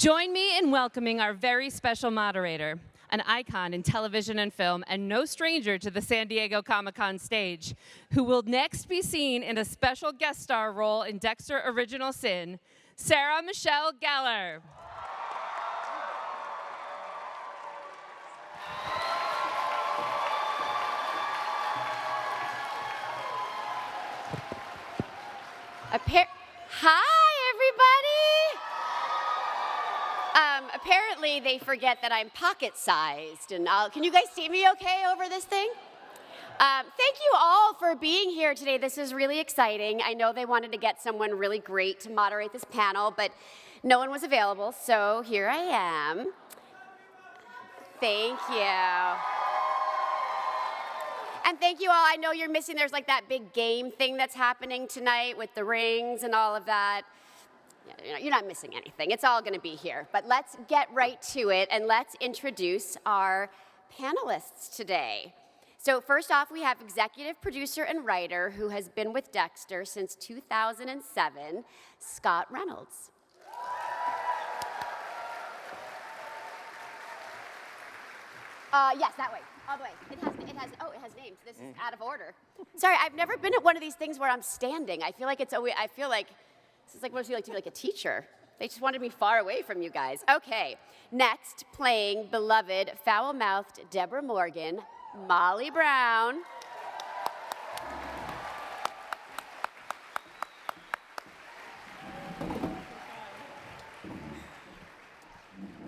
Join me in welcoming our very special moderator, an icon in television and film, and no stranger to the San Diego Comic-Con stage, who will next be seen in a special guest star role in Dexter Original Sin, Sarah Michelle Gellar. Hi, everybody. Apparently, they forget that I'm pocket-sized. And can you guys see me okay over this thing? Thank you all for being here today. This is really exciting. I know they wanted to get someone really great to moderate this panel, but no one was available, so here I am. Thank you. And thank you all. I know you're missing, there's like that big game thing that's happening tonight with the rings and all of that. You're not missing anything. It's all going to be here. But let's get right to it, and let's introduce our panelists today. So first off, we have executive producer and writer who has been with Dexter since 2007, Scott Reynolds. Yes, that way, all the way. It has names. This is out of order. Sorry, I've never been at one of these things where I'm standing. I feel like this is like what it feels like to be like a teacher. They just wanted me far away from you guys. Okay, next, playing beloved, foul-mouthed Deborah Morgan, Molly Brown.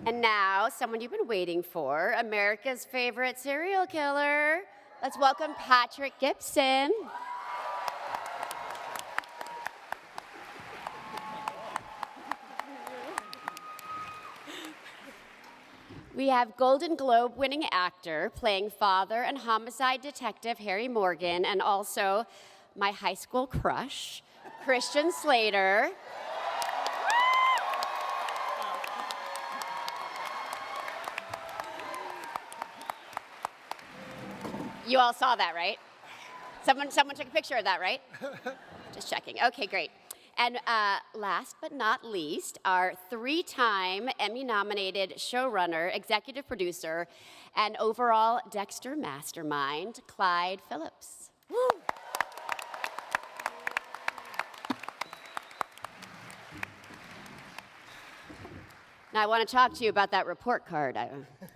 And now, someone you've been waiting for, America's favorite serial killer. Let's welcome Patrick Gibson. We have Golden Globe winning actor playing father and homicide detective Harry Morgan, and also my high school crush, Christian Slater. You all saw that, right? Someone took a picture of that, right? Just checking. Okay, great. And last but not least, our three-time Emmy-nominated showrunner, executive producer, and overall Dexter mastermind, Clyde Phillips. Woo! Now, I want to talk to you about that report card. I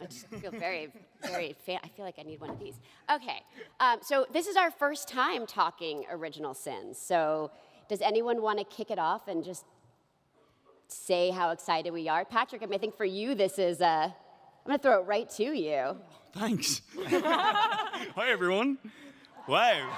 just feel very I feel like I need one of these. Okay, so this is our first time talking Original Sins. So does anyone want to kick it off and just say how excited we are? Patrick, I think for you, this is, I'm going to throw it right to you. Thanks. Hi, everyone. Wow.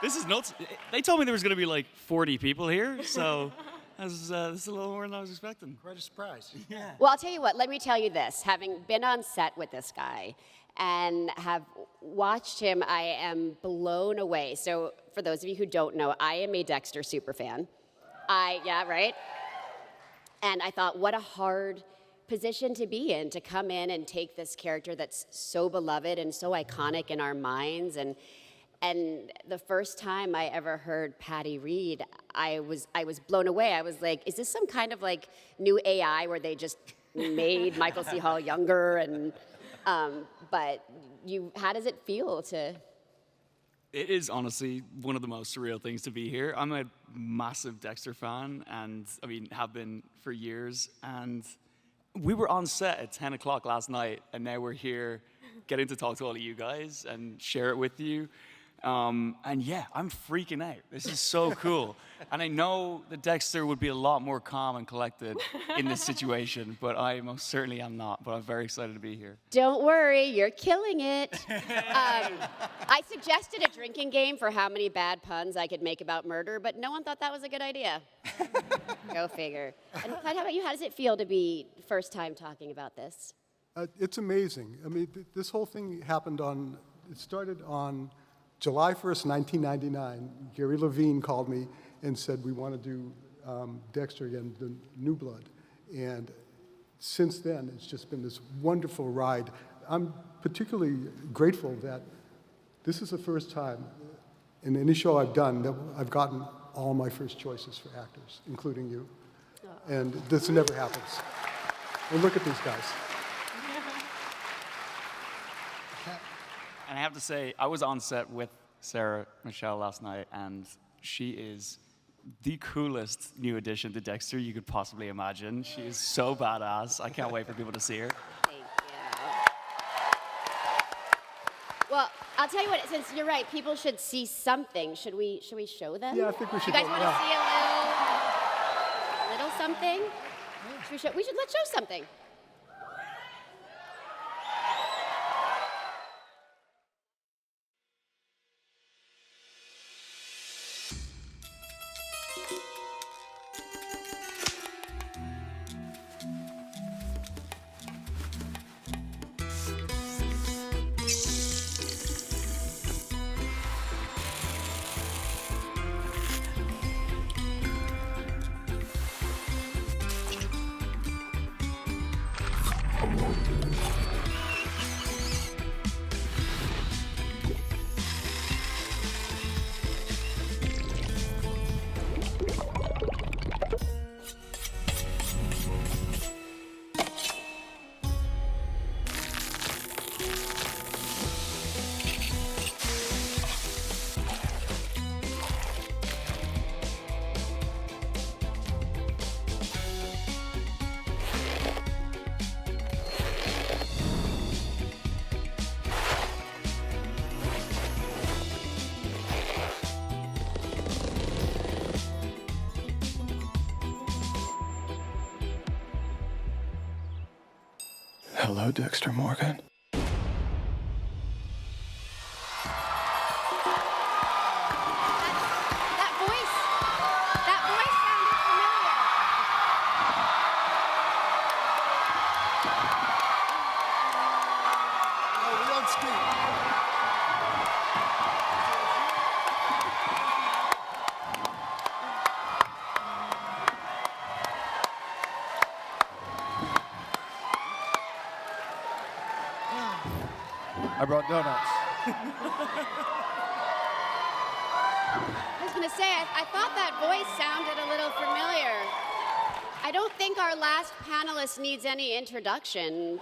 This is nuts. They told me there was going to be like 40 people here, so this is a little more than I was expecting. Quite a surprise. Yeah. Well, I'll tell you what, let me tell you this. Having been on set with this guy and have watched him, I am blown away. So for those of you who don't know, I am a Dexter superfan. Yeah, right? And I thought, what a hard position to be in, to come in and take this character that's so beloved and so iconic in our minds. And the first time I ever heard Patty read, I was blown away. I was like, is this some kind of like new AI where they just made Michael C. Hall younger? And but how does it feel to? It is honestly one of the most surreal things to be here. I'm a massive Dexter fan, and I mean, have been for years. And we were on set at 10 o'clock last night, and now we're here getting to talk to all of you guys and share it with you. And yeah, I'm freaking out. This is so cool. And I know that Dexter would be a lot more calm and collected in this situation, but I most certainly am not. But I'm very excited to be here. Don't worry, you're killing it. I suggested a drinking game for how many bad puns I could make about murder, but no one thought that was a good idea. Go figure. And Clyde, how about you? How does it feel to be first time talking about this? It's amazing. I mean, this whole thing it started on July 1st, 1999, Gary Levine called me and said, we want to do Dexter again, the New Blood. And since then, it's just been this wonderful ride. I'm particularly grateful that this is the first time in any show I've done that I've gotten all my first choices for actors, including you. And this never happens. And look at these guys. And I have to say, I was on set with Sarah Michelle last night, and she is the coolest new addition to Dexter you could possibly imagine. She is so badass. I can't wait for people to see her. Thank you. Well, I'll tell you what, since you're right, people should see something. Should we show them? Yeah, I think we should. You guys go- want to yeah. see a little something? Let's show something. Hello, Dexter Morgan. That voice sounded familiar. No, we don't speak. I brought donuts. I was going to say, I thought that voice sounded a little familiar. I don't think our last panelist needs any introduction.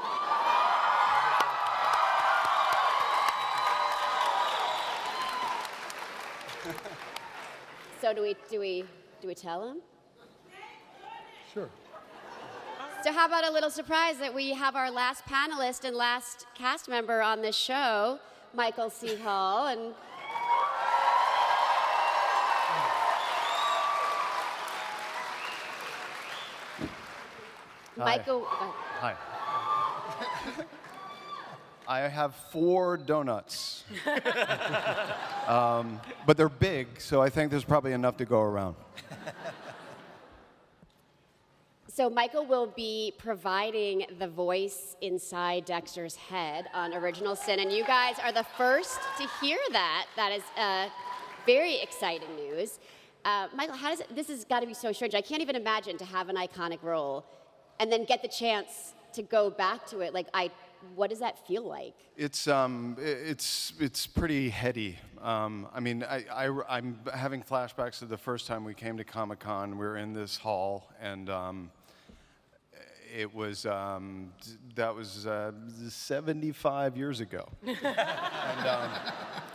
So do we tell him? Sure. So how about a little surprise that we have our last panelist and last cast member on this show, Michael C. Hall, and Michael. Hi. I have 4 donuts. But they're big, so I think there's probably enough to go around. So Michael will be providing the voice inside Dexter's head on Original Sin, and you guys are the first to hear that. That is very exciting news. Michael, this has got to be so strange. I can't even imagine to have an iconic role and then get the chance to go back to it. What does that feel like? It's pretty heady. I'm having flashbacks to the first time we came to Comic-Con. We were in this hall, and it was that was 75 years ago. And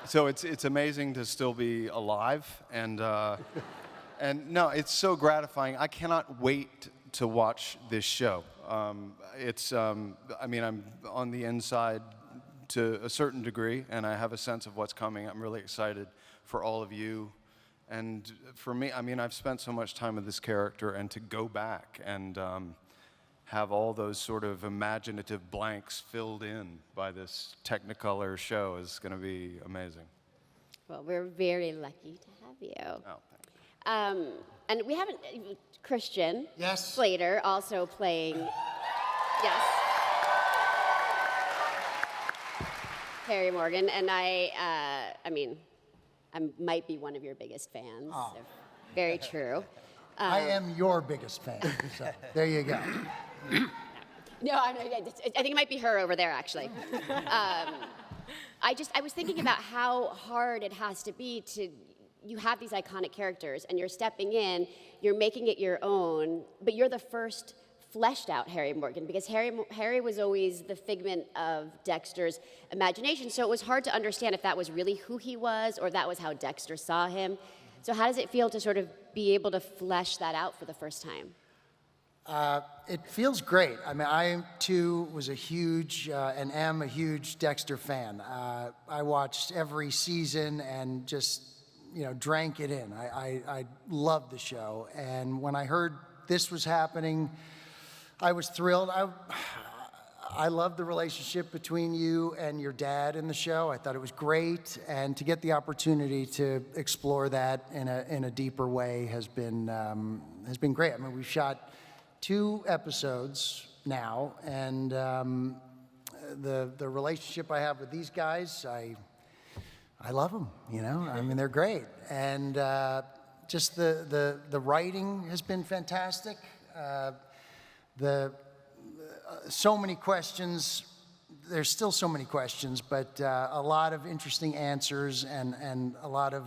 so it's amazing to still be alive, and no, it's so gratifying. I cannot wait to watch this show. I'm on the inside to a certain degree, and I have a sense of what's coming. I'm really excited for all of you. And for me, I've spent so much time with this character, and to go back and have all those sort of imaginative blanks filled in by this Technicolor show is going to be amazing. Well, we're very lucky to have you. Oh, thank you. And we haven't, Christian. Yes. Slater also playing, yes. Harry Morgan, and I might be one of your biggest fans. Oh. So very true. I am your biggest fan, so there you go. No, I think it might be her over there, actually. I was thinking about how hard it has to be you have these iconic characters, and you're stepping in, you're making it your own, but you're the first fleshed out Harry Morgan, because Harry was always the figment of Dexter's imagination, so it was hard to understand if that was really who he was or that was how Dexter saw him. So how does it feel to sort of be able to flesh that out for the first time? It feels great. I mean, I too was a huge and am a huge Dexter fan. I watched every season and just, drank it in. I loved the show, and when I heard this was happening, I was thrilled. I loved the relationship between you and your dad in the show. I thought it was great, and to get the opportunity to explore that in a deeper way has been great. I mean, we've shot 2 episodes now, and the relationship I have with these guys, I love them. I mean, they're great, and just the writing has been fantastic. So many questions. There's still so many questions, but a lot of interesting answers and a lot of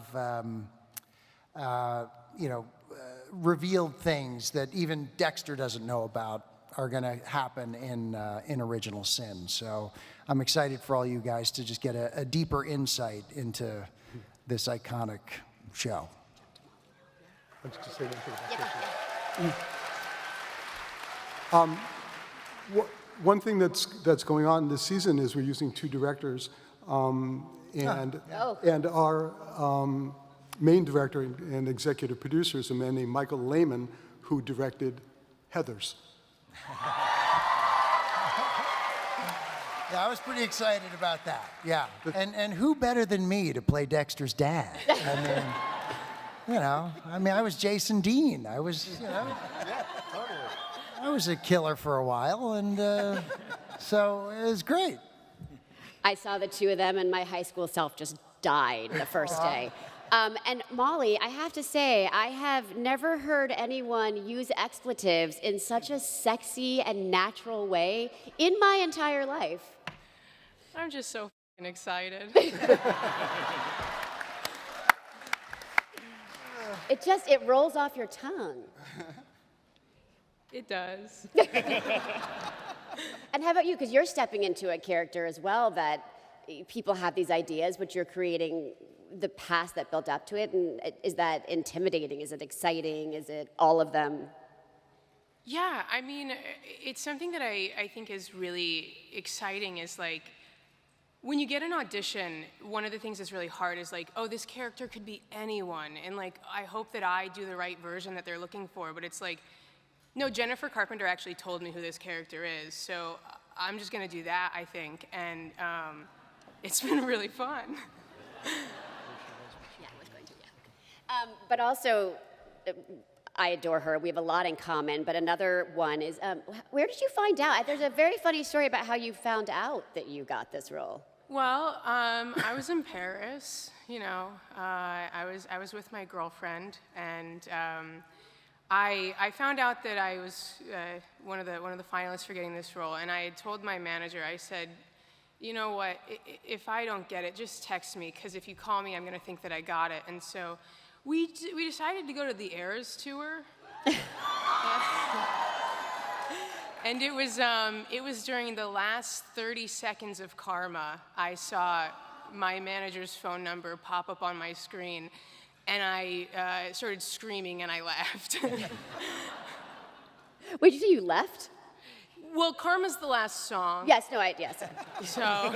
revealed things that even Dexter doesn't know about are going to happen in Original Sin. So I'm excited for all you guys to just get a deeper insight into this iconic show. I'll just say one thing about this. One thing that's going on this season is we're using 2 directors, and our main director and executive producer is a man named Michael Lehman, who directed Heathers. Yeah, I was pretty excited about that. Yeah, and who better than me to play Dexter's dad? I mean, I was Jason Dean. I was, Yeah, totally. I was a killer for a while, and so it was great. I saw the 2 of them, and my high school self just died the first day. And Molly, I have to say, I have never heard anyone use expletives in such a sexy and natural way in my entire life. I'm just so f***ing excited. It rolls off your tongue. It does. And how about you? Because you're stepping into a character as well that people have these ideas, but you're creating the past that built up to it. And is that intimidating? Is it exciting? Is it all of them? Yeah, I mean, it's something that I think is really exciting is like, when you get an audition, one of the things that's really hard is like, oh, this character could be anyone. And like, I hope that I do the right version that they're looking for. But it's like, no, Jennifer Carpenter actually told me who this character is. So I'm just going to do that, I think. And it's been really fun. Yeah, I was going to, yeah. But also, I adore her. We have a lot in common. But another one is, where did you find out? There's a very funny story about how you found out that you got this role. Well, I was in Paris. I was with my girlfriend, and I found out that I was one of the finalists for getting this role. And I had told my manager, I said, you know what? If I don't get it, just text me, because if you call me, I'm going to think that I got it. And so we decided to go to the Eras tour. And it was during the last 30 seconds of Karma, I saw my manager's phone number pop up on my screen, and I started screaming and I laughed. Wait, you say you left? Well, Karma's the last song. Yes, yes. So.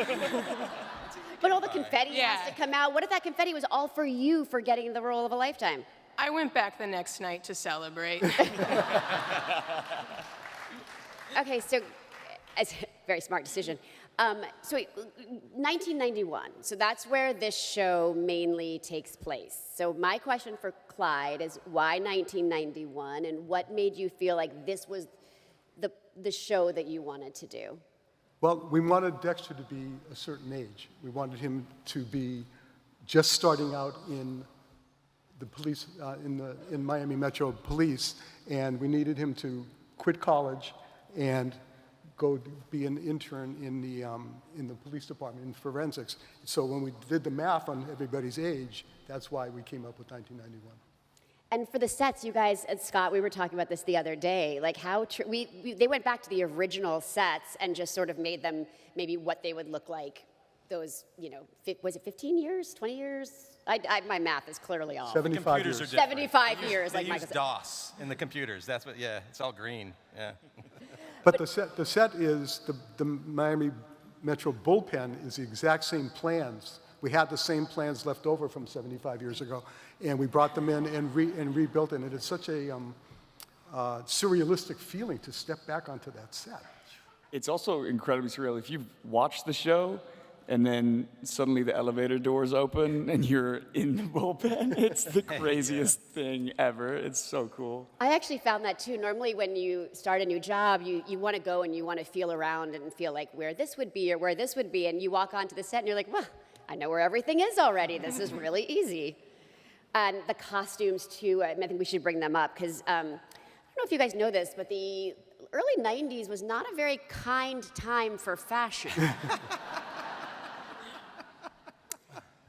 But all the confetti Yeah. has to come out. What if that confetti was all for you for getting the role of a lifetime? I went back the next night to celebrate. Okay, so it's a very smart decision. So wait, 1991, so that's where this show mainly takes place. So my question for Clyde is, why 1991, and what made you feel like this was the show that you wanted to do? Well, we wanted Dexter to be a certain age. We wanted him to be just starting out in the police, in Miami Metro Police, and we needed him to quit college and go be an intern in the police department in forensics. So when we did the math on everybody's age, that's why we came up with 1991. And for the sets, you guys, and Scott, we were talking about this the other day, like how they went back to the original sets and just sort of made them maybe what they would look like those, was it 15 years, 20 years? My math is clearly off. 75 years. 75 years, like They Michael use said. DOS in the computers. That's what. Yeah, it's all green. Yeah. But the set is, the Miami Metro bullpen is the exact same plans. We had the same plans left over from 75 years ago, and we brought them in and rebuilt it. And it's such a surrealistic feeling to step back onto that set. It's also incredibly surreal. If you've watched the show and then suddenly the elevator doors open and you're in the bullpen, it's the craziest thing ever. It's so cool. I actually found that too. Normally when you start a new job, you want to go and you want to feel around and feel like where this would be or where this would be, and you walk onto the set and you're like, well, I know where everything is already. This is really easy. And the costumes too, I think we should bring them up because I don't know if you guys know this, but the early 90s was not a very kind time for fashion.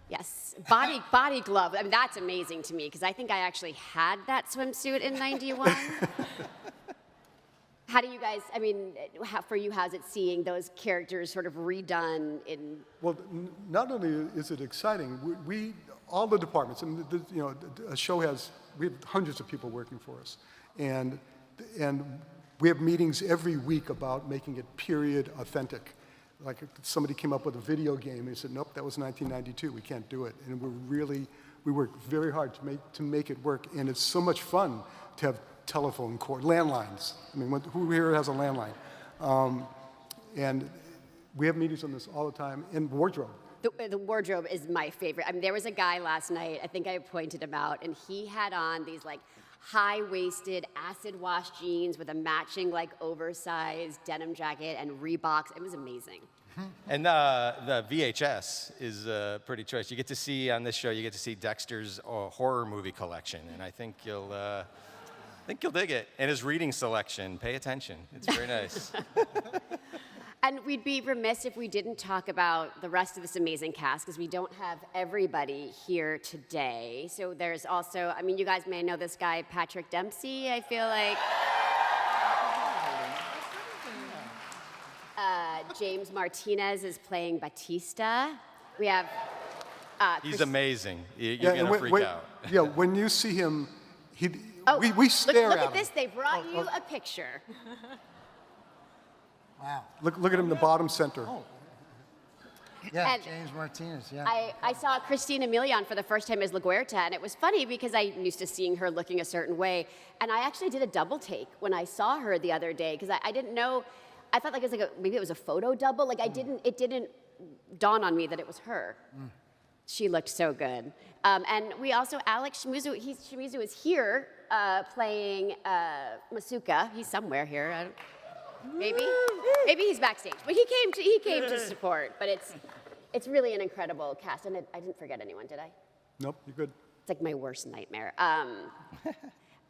Yes, body glove. I mean, that's amazing to me because I think I actually had that swimsuit in '91. How do you guys? I mean, for you, how's it seeing those characters sort of redone in? Well, not only is it exciting, we all the departments, and a show we have hundreds of people working for us, and we have meetings every week about making it period authentic. Like somebody came up with a video game and he said, nope, that was 1992, we can't do it. And we work very hard to make it work, and it's so much fun to have telephone landlines. I mean, who here has a landline? And we have meetings on this all the time, and wardrobe. The wardrobe is my favorite. I mean, there was a guy last night, I think I pointed him out, and he had on these like high-waisted acid wash jeans with a matching like oversized denim jacket and Reeboks. It was amazing. And the VHS is pretty choice. You get to see on this show. You get to see Dexter's horror movie collection, and I think you'll dig it. And his reading selection. Pay attention. It's very nice. And we'd be remiss if we didn't talk about the rest of this amazing cast because we don't have everybody here today. So there's also, I mean, you guys may know this guy, Patrick Dempsey, I feel like. James Martinez is playing Batista. We have... He's amazing. You're going to freak out. Yeah, when you see him, Oh, we stare look at at him. this. They brought you a picture. Wow. Look at him in the bottom center. Yeah, And James Martinez, yeah. I saw Christina Milian for the first time as LaGuerta, and it was funny because I'm used to seeing her looking a certain way, and I actually did a double take when I saw her the other day because I didn't know. I thought like it was maybe it was a photo double. Like it didn't dawn on me that it was her. She looked so good. And we also Alex Shimizu. Shimizu is here playing Masuka. He's somewhere here. Maybe he's backstage, but he came to support. But it's really an incredible cast, and I didn't forget anyone, did I? Nope, you're good. It's like my worst nightmare.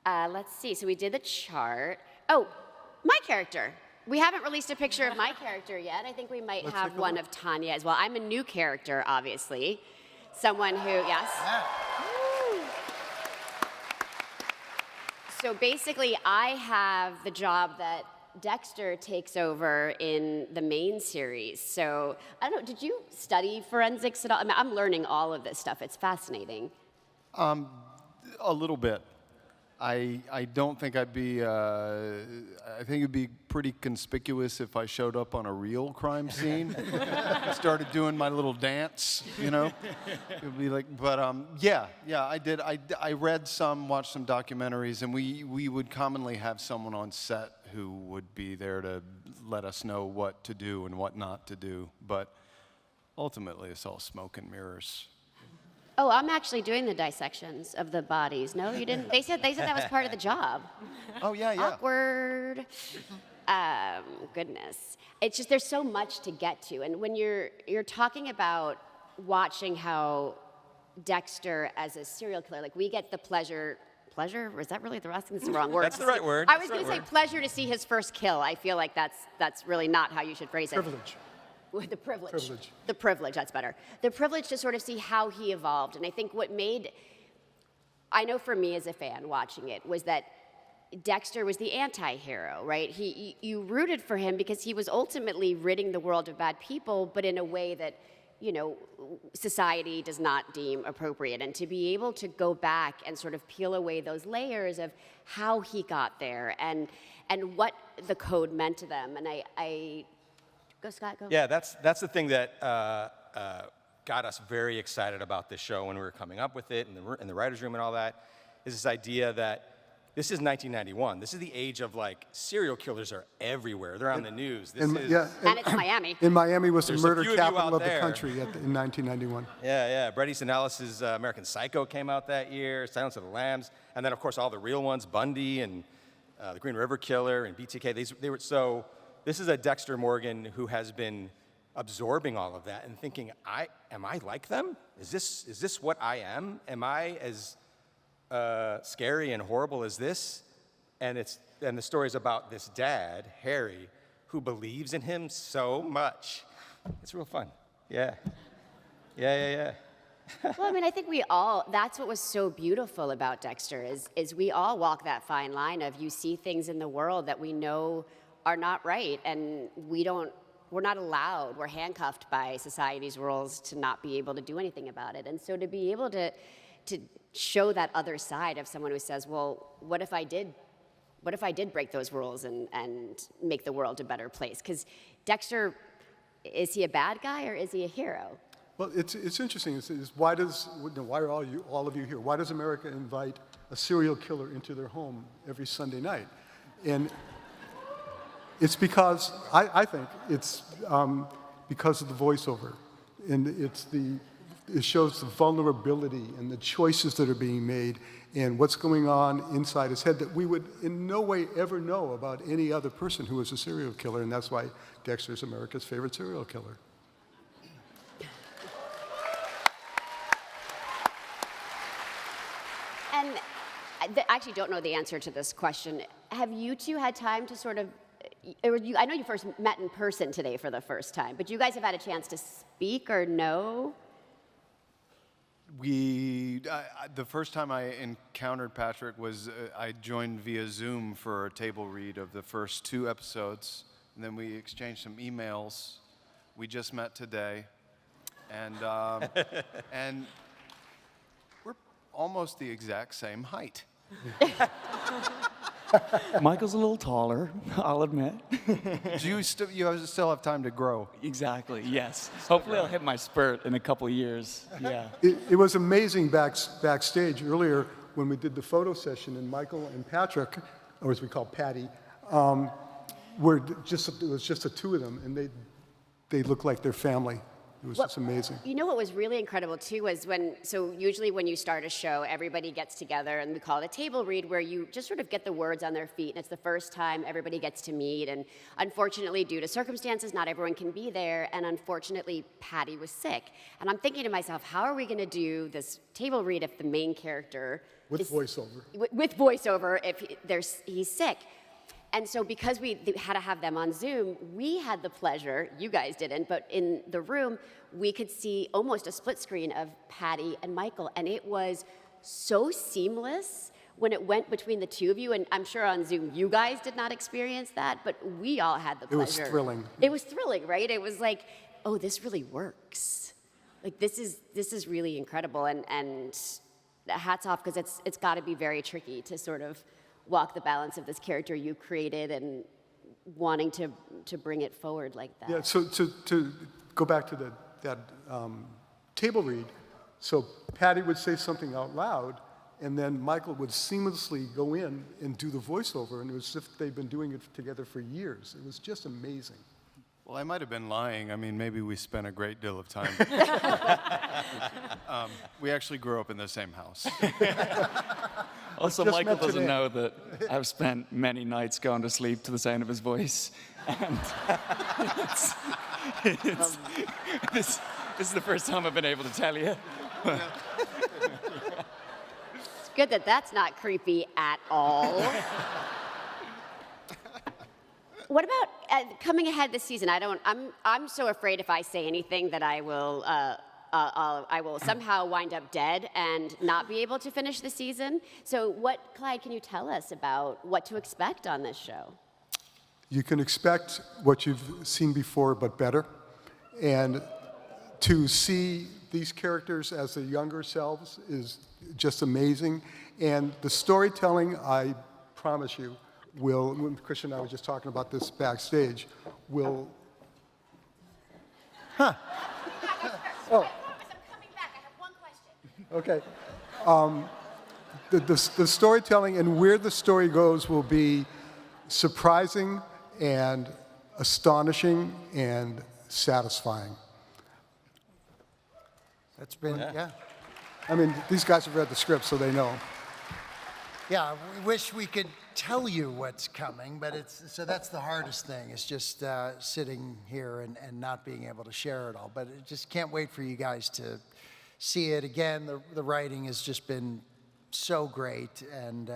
Let's see. So we did the chart. Oh, my character. We haven't released a picture of my character yet. I think we might Let's have take a one look. of Tanya as well. I'm a new character, obviously. Someone who, yes. Yeah. So basically, I have the job that Dexter takes over in the main series. So I don't know, did you study forensics at all? I mean, I'm learning all of this stuff. It's fascinating. A little bit. I don't think I'd be, I think it'd be pretty conspicuous if I showed up on a real crime scene. Started doing my little dance, It'd be like, but yeah, I did. I read some, watched some documentaries, and we would commonly have someone on set who would be there to let us know what to do and what not to do. But ultimately, it's all smoke and mirrors. Oh, I'm actually doing the dissections of the bodies. No, you didn't? They said that was part of the job. Oh, yeah. Awkward. Goodness. It's just there's so much to get to. And when you're talking about watching how Dexter as a serial killer, like we get the pleasure, is that really the right? That's the wrong word. That's the right word. I was going to say pleasure to see his first kill. I feel like that's really not how you should phrase it. Privilege. With the privilege. Privilege. The privilege, that's better. The privilege to sort of see how he evolved. And I think what made I know for me as a fan watching it was that Dexter was the anti-hero, right? You rooted for him because he was ultimately ridding the world of bad people, but in a way that, you know, society does not deem appropriate. And to be able to go back and sort of peel away those layers of how he got there and what the code meant to them. And I go, Scott, go. Yeah, that's the thing that got us very excited about this show when we were coming up with it in the writer's room and all that, is this idea that this is 1991. This is the age of, like, serial killers are everywhere. They're on the news. And it's Miami. And Miami was the There's a murder few of you capital out of the there. country in 1991. Yeah. Bret Easton Ellis's American Psycho came out that year, Silence of the Lambs, and then, of course, all the real ones, Bundy and the Green River Killer and BTK. So this is a Dexter Morgan who has been absorbing all of that and thinking, am I like them? Is this what I am? Am I as scary and horrible as this? And the story's about this dad, Harry, who believes in him so much. It's real fun. Yeah. Well, I mean, I think that's what was so beautiful about Dexter is we all walk that fine line of you see things in the world that we know are not right, and we're not allowed, we're handcuffed by society's rules to not be able to do anything about it. And so to be able to show that other side of someone who says, well, what if I did break those rules and make the world a better place? Because Dexter, is he a bad guy or is he a hero? Well, it's interesting. Why are all of you here? Why does America invite a serial killer into their home every Sunday night? And it's because, I think, it's because of the voiceover. And it shows the vulnerability and the choices that are being made and what's going on inside his head that we would in no way ever know about any other person who is a serial killer. And that's why Dexter is America's favorite serial killer. And I actually don't know the answer to this question. Have you two had time to sort of, I know you first met in person today for the first time, but you guys have had a chance to speak or know? The first time I encountered Patrick was I joined via Zoom for a table read of the first 2 episodes, and then we exchanged some emails. We just met today, and we're almost the exact same height. Michael's a little taller, I'll admit. You still have time to grow. Exactly, yes. Hopefully I'll hit my spurt in a couple years, yeah. It was amazing backstage earlier when we did the photo session, and Michael and Patrick, or as we call Patty, it was just the 2 of them, and they looked like their family. It was just amazing. You know what was really incredible too was usually when you start a show, everybody gets together and we call it a table read where you just sort of get the words on their feet, and it's the first time everybody gets to meet. And unfortunately, due to circumstances, not everyone can be there. And unfortunately, Patty was sick. And I'm thinking to myself, how are we going to do this table read if the main character With voiceover. With voiceover if he's sick. And so because we had to have them on Zoom, we had the pleasure, you guys didn't, but in the room, we could see almost a split screen of Patty and Michael. And it was so seamless when it went between the 2 of you. And I'm sure on Zoom, you guys did not experience that, but we all had the pleasure. It was thrilling. It was thrilling, right? It was like, oh, this really works. Like, this is really incredible. And hats off, because it's got to be very tricky to sort of walk the balance of this character you created and wanting to bring it forward like that. Yeah, so to go back to that table read, so Patty would say something out loud, and then Michael would seamlessly go in and do the voiceover, and it was as if they'd been doing it together for years. It was just amazing. Well, I might have been lying. I mean, maybe we spent a great deal of time. We actually grew up in the same house. Also, Just Michael met doesn't today. know that I've spent many nights going to sleep to the sound of his voice. And this is the first time I've been able to tell you. It's good that that's not creepy at all. What about coming ahead this season? I'm so afraid if I say anything that I will I will somehow wind up dead and not be able to finish the season. So Clyde, can you tell us about what to expect on this show? You can expect what you've seen before, but better. And to see these characters as their younger selves is just amazing. And the storytelling, I promise you, will, when Christian and I were just talking about this backstage, will... Huh. Oh. I'm coming back. I have one question. Okay. The storytelling and where the story goes will be surprising and astonishing and satisfying. That's been, yeah. I mean, these guys have read the script, so they know. Yeah, we wish we could tell you what's coming, but so that's the hardest thing, is just sitting here and not being able to share it all. But I just can't wait for you guys to see it. Again, the writing has just been so great, and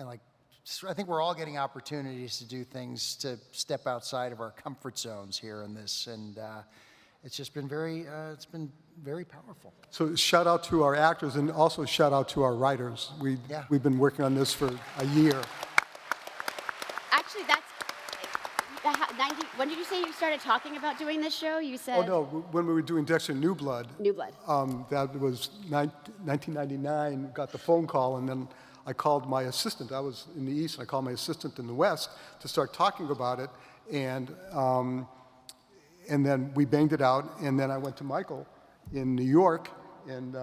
like, I think we're all getting opportunities to do things to step outside of our comfort zones here in this, and it's just been very powerful. So shout out to our actors and also shout out to our writers. We've been working on this for a year. Actually, when did you say you started talking about doing this show? You said... Oh, no, when we were doing Dexter New Blood. New Blood. That was 1999, got the phone call, and then I called my assistant. I was in the East, and I called my assistant in the West to start talking about it, and then we banged it out, and then I went to Michael in New York, and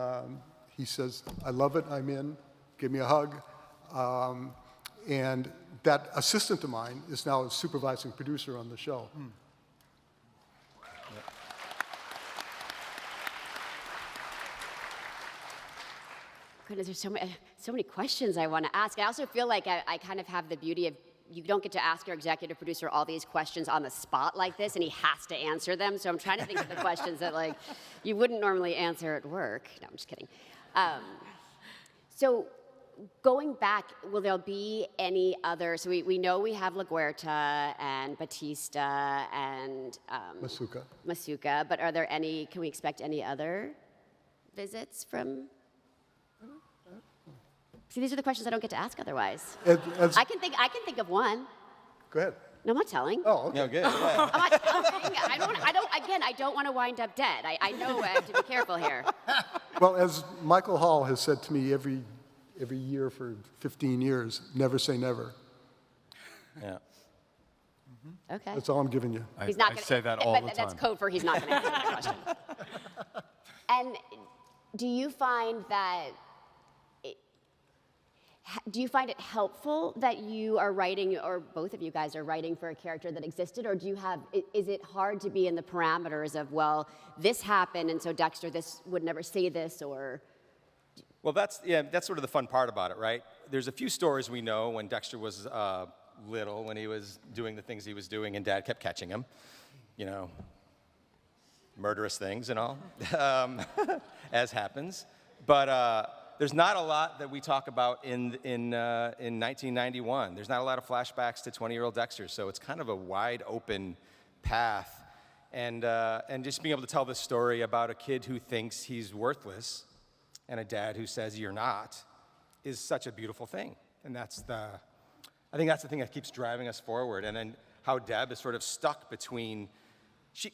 he says, I love it, I'm in, give me a hug. And that assistant of mine is now a supervising producer on the show. Goodness, there's so many questions I want to ask. I also feel like I kind of have the beauty of, you don't get to ask your executive producer all these questions on the spot like this, and he has to answer them. So I'm trying to think of the questions that, like, you wouldn't normally answer at work. No, I'm just kidding. So going back, will there be any other, so we know we have LaGuerta and Batista and Masuka, but are there any, can we expect any other visits from? See, these are the questions I don't get to ask otherwise. I can think of one. Go ahead. No, I'm not telling. Oh, okay. No, good. Yeah. I don't want to wind up dead. I know I have to be careful here. Well, as Michael Hall has said to me every year for 15 years, never say never. Yeah. Okay. That's all I'm giving you. He's not I gonna, say that all the time. That's code for he's not going to answer the question. And do you find it helpful that you are writing, or both of you guys are writing for a character that existed, or is it hard to be in the parameters of, well, this happened, and so Dexter, this would never say this, or? Well, that's sort of the fun part about it, right? There's a few stories we know when Dexter was little, when he was doing the things he was doing, and Dad kept catching him, murderous things and all, as happens. But there's not a lot that we talk about in 1991. There's not a lot of flashbacks to 20-year-old Dexter, so it's kind of a wide open path. And just being able to tell this story about a kid who thinks he's worthless and a dad who says you're not is such a beautiful thing. And I think that's the thing that keeps driving us forward. And then how Deb is sort of stuck between,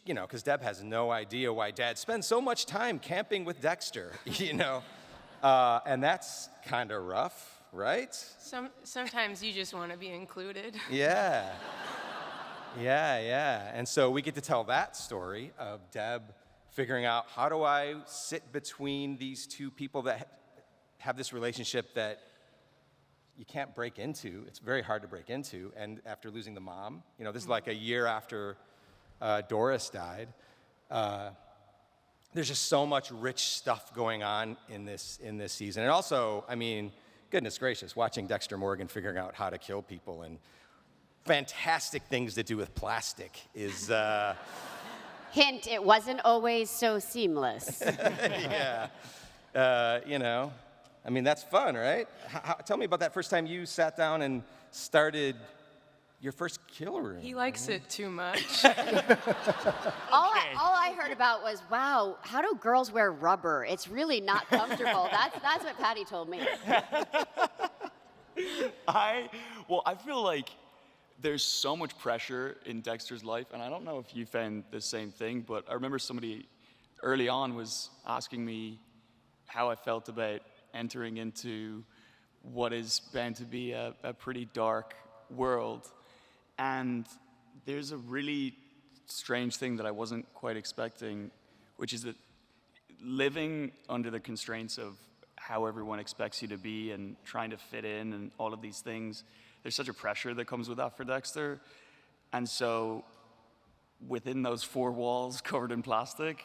because Deb has no idea why Dad spends so much time camping with Dexter, and that's kind of rough, right? Sometimes you just want to be included. Yeah. Yeah. And so we get to tell that story of Deb figuring out, how do I sit between these two people that have this relationship that you can't break into. It's very hard to break into. And after losing the mom, this is like a year after Doris died. There's just so much rich stuff going on in this season. And also, goodness gracious, watching Dexter Morgan figuring out how to kill people and fantastic things to do with plastic is... Hint, it wasn't always so seamless. Yeah. That's fun, right? Tell me about that first time you sat down and started your first kill room. He likes it too much. All I heard about was, wow, how do girls wear rubber? It's really not comfortable. That's what Patty told me. I feel like there's so much pressure in Dexter's life, and I don't know if you found the same thing, but I remember somebody early on was asking me how I felt about entering into what is bound to be a pretty dark world. And there's a really strange thing that I wasn't quite expecting, which is that living under the constraints of how everyone expects you to be and trying to fit in and all of these things, there's such a pressure that comes with that for Dexter. And so within those four walls covered in plastic,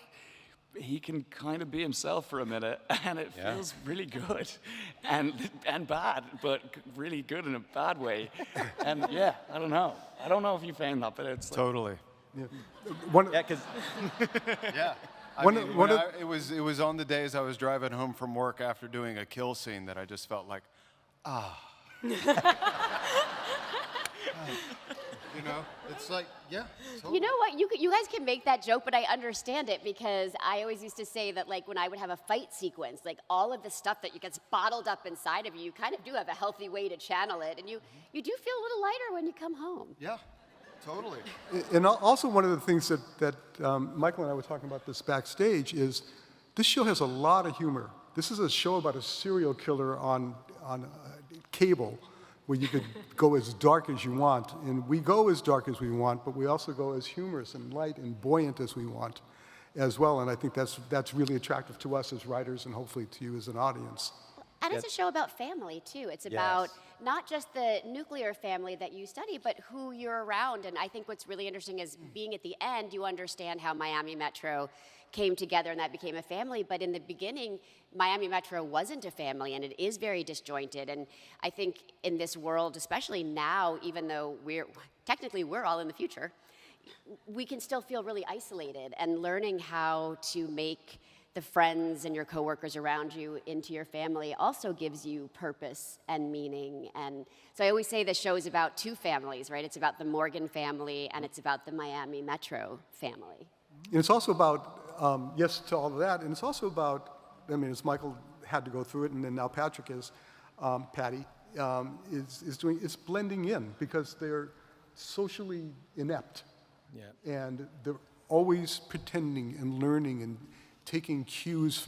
he can kind of be himself for a minute, and it feels really good and bad, but really good in a bad way. And I don't know if you found that, but it's like, Totally. Yeah. because Yeah. It was on the days I was driving home from work after doing a kill scene that I just felt like, you know, it's like, totally. You know what? You guys can make that joke, but I understand it because I always used to say that, like, when I would have a fight sequence, like, all of the stuff that gets bottled up inside of you, you kind of do have a healthy way to channel it, and you do feel a little lighter when you come home. Yeah, totally. And also one of the things that Michael and I were talking about this backstage is this show has a lot of humor. This is a show about a serial killer on cable, where you could go as dark as you want. And we go as dark as we want, but we also go as humorous and light and buoyant as we want as well. And I think that's really attractive to us as writers and hopefully to you as an audience. And it's a show about family, too. It's about not just the nuclear family that you study, but who you're around. And I think what's really interesting is being at the end, you understand how Miami Metro came together and that became a family. But in the beginning, Miami Metro wasn't a family, and it is very disjointed. And I think in this world, especially now, even though we're all in the future, we can still feel really isolated, and learning how to make the friends and your coworkers around you into your family also gives you purpose and meaning. And so I always say the show is about two families, right? It's about the Morgan family, and it's about the Miami Metro family. And it's also about, yes to all of that, and it's also about, I mean, as Michael had to go through it, and then now Patrick is, Patty, is doing, it's blending in because they're socially inept. Yeah. And they're always pretending and learning and taking cues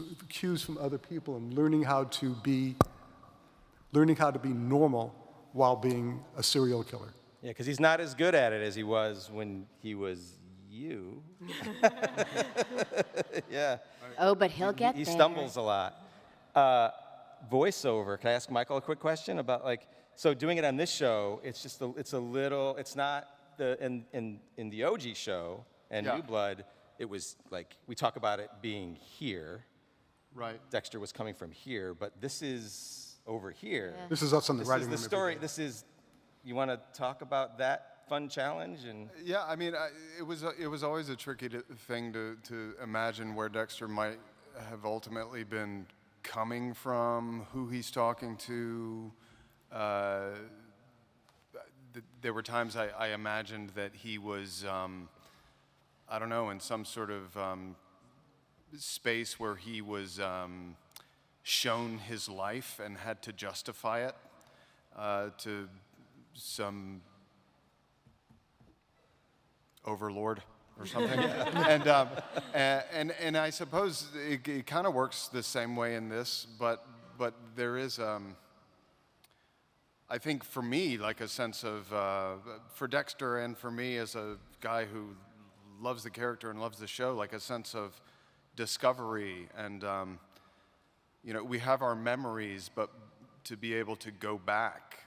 from other people and learning how to be normal while being a serial killer. Yeah, because he's not as good at it as he was when he was you. Yeah. Oh, but he'll get there. He stumbles a lot. Voiceover. Can I ask Michael a quick question about, like, so doing it on this show? It's just it's not in the OG show and New Blood. It was like we talk about it being here. Right. Dexter was coming from here, but this is over here. Yeah. This is us on the writing room. This is the story. This is. You want to talk about that fun challenge and? Yeah, I mean, it was always a tricky thing to imagine where Dexter might have ultimately been coming from, who he's talking to. There were times I imagined that he was, I don't know, in some sort of space where he was shown his life and had to justify it to some overlord or something. And I suppose it kind of works the same way in this, but there is, I think for me, like a sense of, for Dexter and for me as a guy who loves the character and loves the show, like a sense of discovery and, you know, we have our memories, but to be able to go back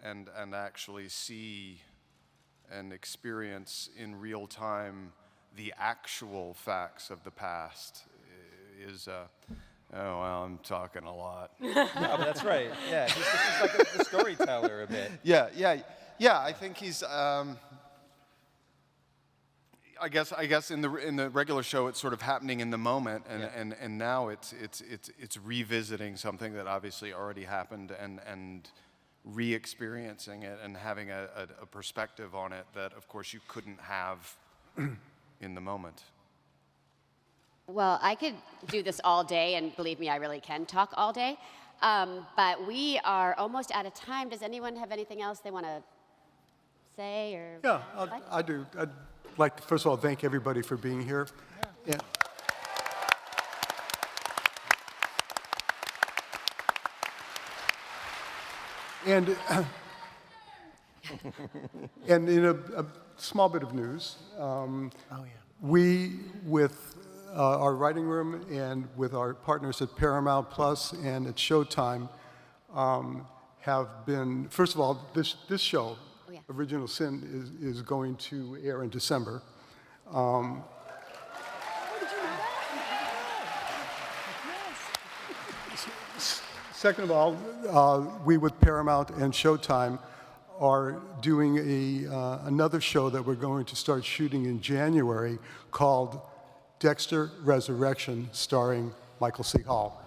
and actually see and experience in real time the actual facts of the past is, oh, well, I'm talking a lot. No, but that's right. Yeah, he's like the storyteller a bit. Yeah. I think he's. I guess in the regular show it's sort of happening in the moment, and now it's revisiting something that obviously already happened and re-experiencing it and having a perspective on it that of course you couldn't have in the moment. Well, I could do this all day, and believe me, I really can talk all day. But we are almost out of time. Does anyone have anything else they want to say or? Yeah, I do. I'd like to, first of all, thank everybody for being here. Yeah. And in a small bit of news, we, with our writing room and with our partners at Paramount Plus and at Showtime, have been, first of all, this show, Original Sin, is going to air in December. Second of all, we with Paramount and Showtime are doing another show that we're going to start shooting in January called Dexter Resurrection, starring Michael C. Hall.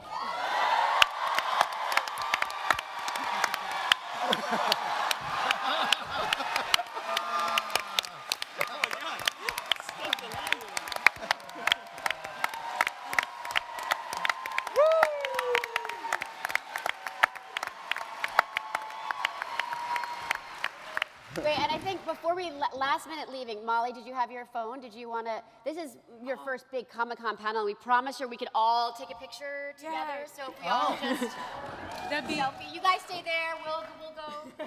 Wait, and I think before we last minute leaving, Molly, did you have your phone? Did you want to? This is your first big Comic-Con panel. We promised her we could all take a picture together. So if we all just That'd be. selfie. You guys stay there. We'll go.